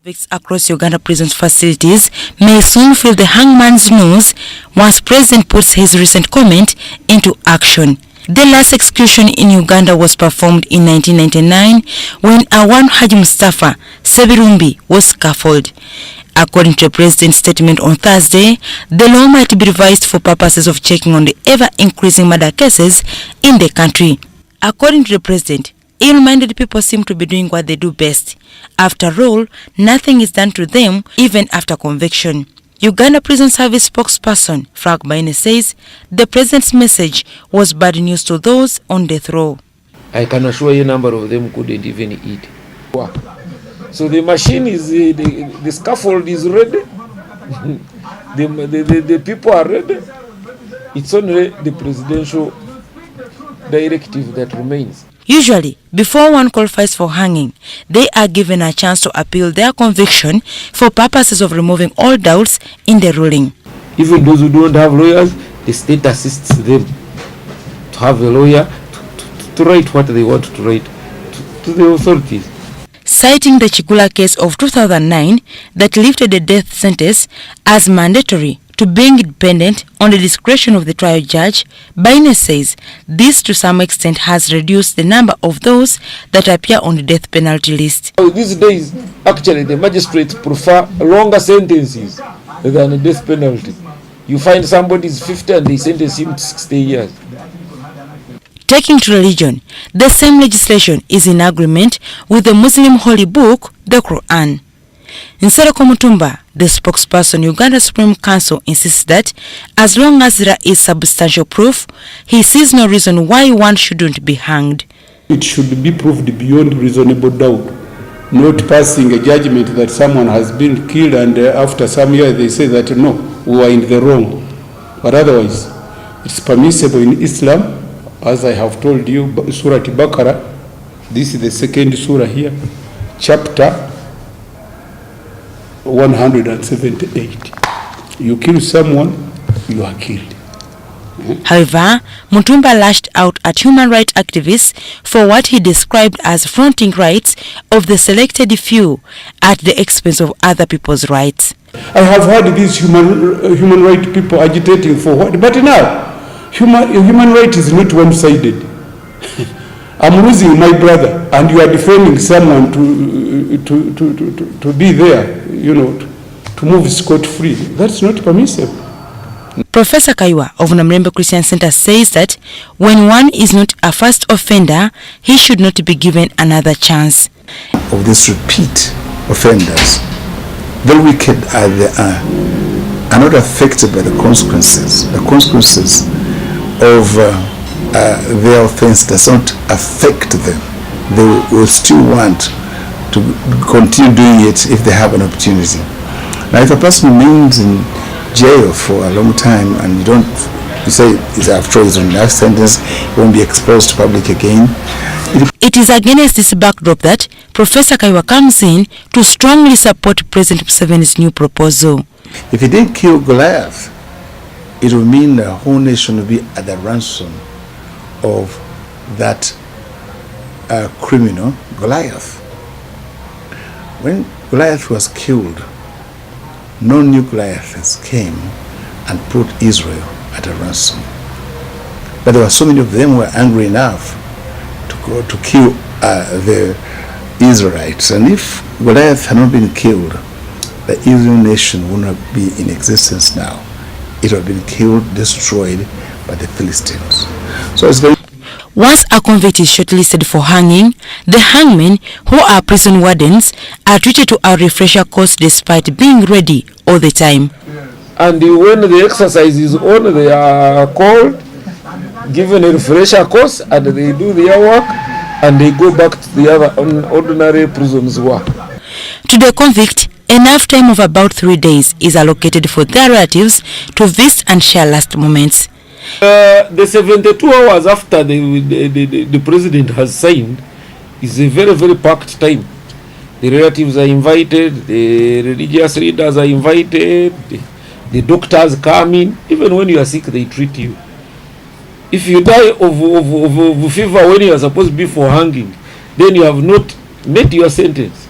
Convicts across Uganda Prisons facilities may soon feel the hangman's noose once President puts his recent comment into action. The last execution in Uganda was performed in 1999 when Awan Haji Mustafa Sebirumbi was scaffolded. According to the President's statement on Thursday, the law might be revised for purposes of checking on the ever-increasing murder cases in the country. According to the President, ill-minded people seem to be doing what they do best. After all, nothing is done to them even after conviction. Uganda Prison Service spokesperson Frank Baine says the President's message was bad news to those on death row. I can assure you a number of them couldn't even eat. So the machine is, the scaffold is ready, the people are ready. It's only the presidential directive that remains. Usually, before one qualifies for hanging, they are given a chance to appeal their conviction for purposes of removing all doubts in the ruling. Even those who don't have lawyers, the state assists them to have a lawyer to write what they want to write to the authorities. Citing the Chikula case of 2009 that lifted the death sentence as mandatory to being dependent on the discretion of the trial judge, Baine says this to some extent has reduced the number of those that appear on the death penalty list. These days, actually, the magistrates prefer longer sentences than a death penalty. You find somebody is 50 and they sentence him to 60 years. Taking to religion, the same legislation is in agreement with the Muslim holy book, the Quran. Nsereko Mutumba, the spokesperson Uganda Supreme Council, insists that as long as there is substantial proof, he sees no reason why one shouldn't be hanged. It should be proved beyond reasonable doubt, not passing a judgment that someone has been killed and after some years they say that no, we are in the wrong. But otherwise, it's permissible in Islam, as I have told you, Surah Baqarah, this is the second surah here, chapter 178. You kill someone, you are killed. However, Mutumba lashed out at human rights activists for what he described as flaunting rights of the selected few at the expense of other people's rights. I have heard these human rights people agitating for what, but now human right is not one-sided. I'm losing my brother, and you are defending someone to be there, you know, to move scot-free. That's not permissible. Professor Kaiwa of Namrembe Christian Center says that when one is not a first offender, he should not be given another chance. Of these repeat offenders, the wicked as they are not affected by the consequences. The consequences of their offense does not affect them. They will still want to continue doing it if they have an opportunity. Now, if a person remains in jail for a long time and you say after his last sentence, he won't be exposed to public again. It is against this backdrop that Professor Kaiwa comes in to strongly support President Museveni's new proposal. If he didn't kill Goliath, it would mean the whole nation will be at the ransom of that criminal, Goliath. When Goliath was killed, no new Goliaths came and put Israel at a ransom. But there were so many of them who were angry enough to go to kill the Israelites. And if Goliath had not been killed, the Israel nation would not be in existence now. It would have been killed, destroyed by the Philistines. So it's very... Once a convict is shortlisted for hanging, the hangmen, who are prison wardens, are treated to a refresher course despite being ready all the time. And when the exercise is on, they are called, given a refresher course, and they do their work, and they go back to the other ordinary prison's work. To the convict, enough time of about 3 days is allocated for their relatives to visit and share last moments. The 72 hours after the president has signed is a very, very packed time. The relatives are invited, the religious leaders are invited, the doctors come in. Even when you are sick, they treat you. If you die of fever when you are supposed to be for hanging, then you have not met your sentence.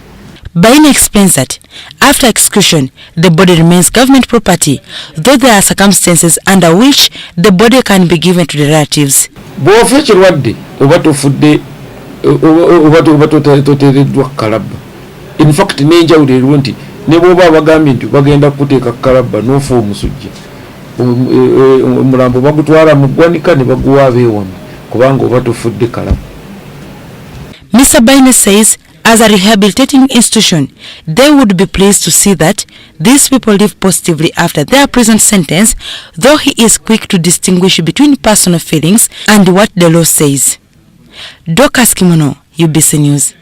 Baine explains that after execution, the body remains government property, though there are circumstances under which the body can be given to the relatives. Bw'ofa ekirwadde oba tofudde oba toteereddwa kalabba. In fact n'enjawulo eriwo nti ne bw'oba abagambye nti bagenda kuteeka kalabba n'ofa omusujja, omulambo bagutwala mu ggwanika ne baguwa abeewammwe kubanga oba tofudde kalabba. Mr. Baine says as a rehabilitating institution, they would be pleased to see that these people live positively after their prison sentence, though he is quick to distinguish between personal feelings and what the law says. Dorcas Kimono, UBC News.